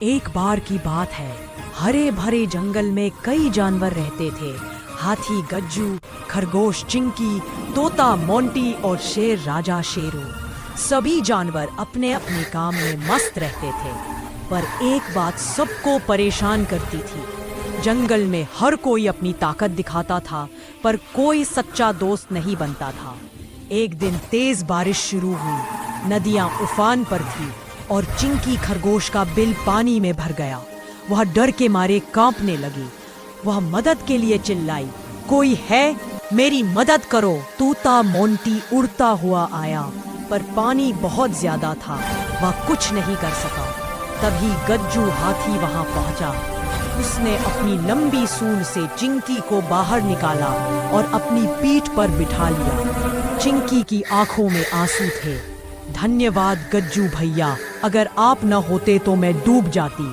एक बार की बात है, हरे भरे जंगल में कई जानवर रहते थे। हाथी गज्जू, खरगोश चिंकी, तोता मोंटी और शेर राजा शेरू। सभी जानवर अपने अपने काम में मस्त रहते थे, पर एक बात सबको परेशान करती थी। जंगल में हर कोई अपनी ताकत दिखाता था, पर कोई सच्चा दोस्त नहीं बनता था। एक दिन तेज बारिश शुरू हुई, नदियां उफान पर थी और चिंकी खरगोश का बिल पानी में भर गया। वह डर के मारे कांपने लगी। वह मदद के लिए चिल्लाई, कोई है? मेरी मदद करो। तोता मोंटी उड़ता हुआ आया, पर पानी बहुत ज्यादा था, वह कुछ नहीं कर सका। तभी गज्जू हाथी वहां पहुंचा। उसने अपनी लंबी सूंड से चिंकी को बाहर निकाला और अपनी पीठ पर बिठा लिया। चिंकी की आंखों में आंसू थे। धन्यवाद गज्जू भैया, अगर आप न होते तो मैं डूब जाती।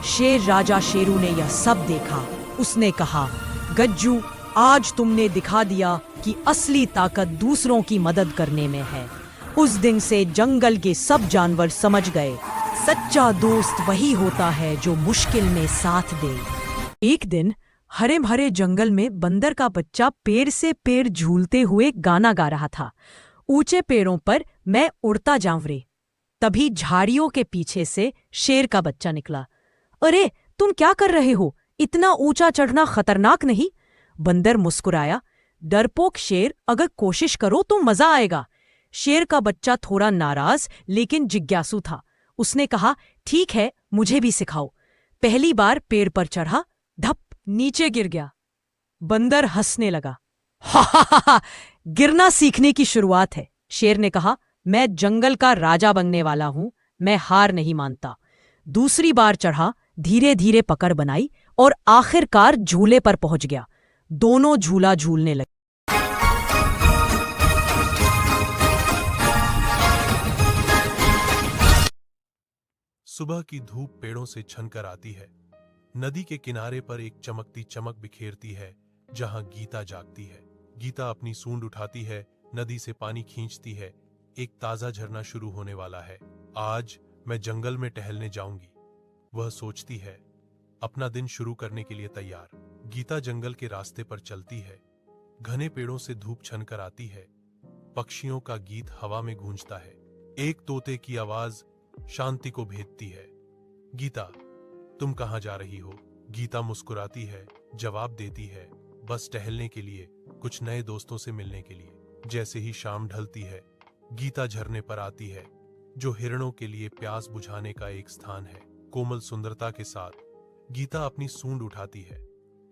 शेर राजा शेरू ने यह सब देखा। उसने कहा, गज्जू, आज तुमने दिखा दिया कि असली ताकत दूसरों की मदद करने में है। उस दिन से जंगल के सब जानवर समझ गए, सच्चा दोस्त वही होता है जो मुश्किल में साथ दे। एक दिन हरे भरे जंगल में बंदर का बच्चा पेड़ से पेड़ झूलते हुए गाना गा रहा था। ऊंचे पेड़ों पर मैं उड़ता जाऊं रे। तभी झाड़ियों के पीछे से शेर का बच्चा निकला। अरे, तुम क्या कर रहे हो? इतना ऊंचा चढ़ना खतरनाक नहीं? बंदर मुस्कुराया। डरपोक शेर, अगर कोशिश करो तो मजा आएगा। शेर का बच्चा थोड़ा नाराज लेकिन जिज्ञासु था। उसने कहा, ठीक है, मुझे भी सिखाओ। पहली बार पेड़ पर चढ़ा, धप, नीचे गिर गया। बंदर हंसने लगा। हा हा हा हा, गिरना सीखने की शुरुआत है। शेर ने कहा, मैं जंगल का राजा बनने वाला हूं, मैं हार नहीं मानता। दूसरी बार चढ़ा, धीरे धीरे पकड़ बनाई और आखिरकार झूले पर पहुंच गया। दोनों झूला झूलने लगे। सुबह की धूप पेड़ों से छनकर आती है। नदी के किनारे पर एक चमकती चमक बिखेरती है, जहां गीता जागती है। गीता अपनी सूंड उठाती है, नदी से पानी खींचती है। एक ताजा झरना शुरू होने वाला है। आज मैं जंगल में टहलने जाऊंगी, वह सोचती है, अपना दिन शुरू करने के लिए तैयार। गीता जंगल के रास्ते पर चलती है। घने पेड़ों से धूप छनकर आती है। पक्षियों का गीत हवा में गूंजता है। एक तोते की आवाज शांति को भेदती है। गीता, तुम कहां जा रही हो? गीता मुस्कुराती है, जवाब देती है, बस टहलने के लिए, कुछ नए दोस्तों से मिलने के लिए। जैसे ही शाम ढलती है, गीता झरने पर आती है, जो हिरणों के लिए प्यास बुझाने का एक स्थान है। कोमल सुंदरता के साथ गीता अपनी सूंड उठाती है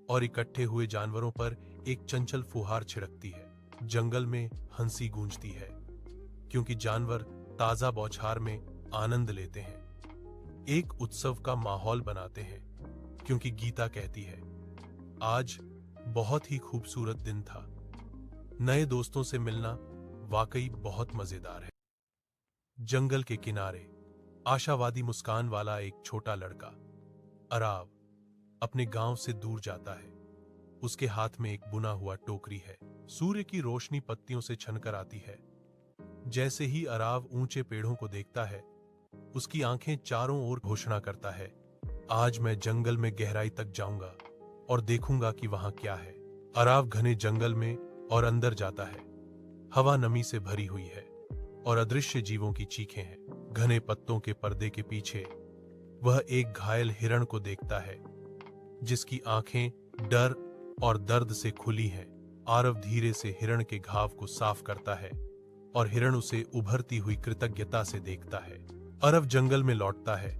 और इकट्ठे हुए जानवरों पर एक चंचल फुहार छिड़कती है। जंगल में हंसी गूंजती है, क्योंकि जानवर ताजा बौछार में आनंद लेते हैं। एक उत्सव का माहौल बनाते हैं, क्योंकि गीता कहती है, आज बहुत ही खूबसूरत दिन था। नए दोस्तों से मिलना वाकई बहुत मजेदार है। जंगल के किनारे आशावादी मुस्कान वाला एक छोटा लड़का अराव अपने गांव से दूर जाता है। उसके हाथ में एक बुना हुआ टोकरी है। सूर्य की रोशनी पत्तियों से छनकर आती है। जैसे ही अराव ऊंचे पेड़ों को देखता है, उसकी आंखें चारों ओर घोषणा करता है, आज मैं जंगल में गहराई तक जाऊंगा और देखूंगा कि वहां क्या है। अराव घने जंगल में और अंदर जाता है। हवा नमी से भरी हुई है और अदृश्य जीवों की चीखें हैं। घने पत्तों के पर्दे के पीछे वह एक घायल हिरण को देखता है, जिसकी आंखें डर और दर्द से खुली हैं। आरव धीरे से हिरण के घाव को साफ करता है और हिरण उसे उभरती हुई कृतज्ञता से देखता है। अरव जंगल में लौटता है,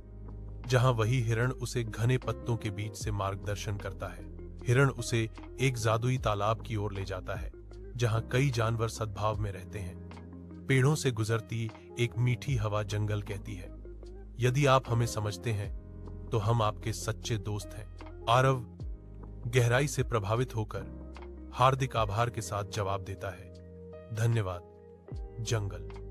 जहां वही हिरण उसे घने पत्तों के बीच से मार्गदर्शन करता है। हिरण उसे एक जादुई तालाब की ओर ले जाता है, जहां कई जानवर सद्भाव में रहते हैं। पेड़ों से गुजरती एक मीठी हवा जंगल कहती है, यदि आप हमें समझते हैं तो हम आपके सच्चे दोस्त हैं। आरव गहराई से प्रभावित होकर हार्दिक आभार के साथ जवाब देता है, धन्यवाद जंगल।